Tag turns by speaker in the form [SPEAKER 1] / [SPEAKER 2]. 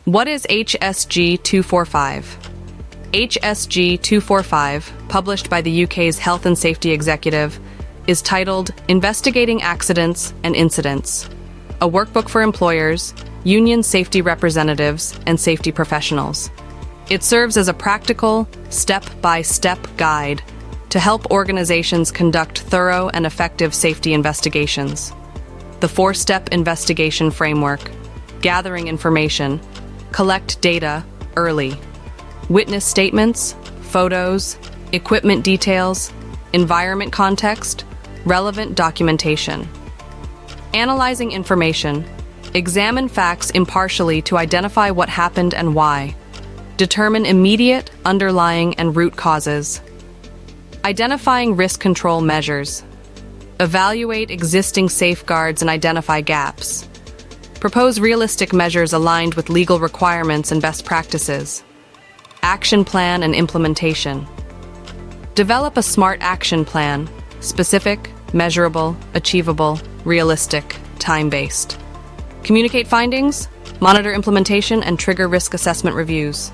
[SPEAKER 1] What is HSG 245? HSG 245, published by the UK's Health and Safety Executive, is titled Investigating Accidents and Incidents, a workbook for employers, union safety representatives, and safety professionals. It serves as a practical, step-by-step guide to help organizations conduct thorough and effective safety investigations. The four-step investigation framework: gathering information, collect data early, witness statements, photos, equipment details, environment context, relevant documentation. Analyzing information, examine facts impartially to identify what happened and why. Determine immediate, underlying, and root causes. Identifying risk control measures. Evaluate existing safeguards and identify gaps. Propose realistic measures aligned with legal requirements and best practices. Action plan and implementation. Develop a SMART action plan: specific, measurable, achievable, realistic, time-based. Communicate findings, monitor implementation, and trigger risk assessment reviews.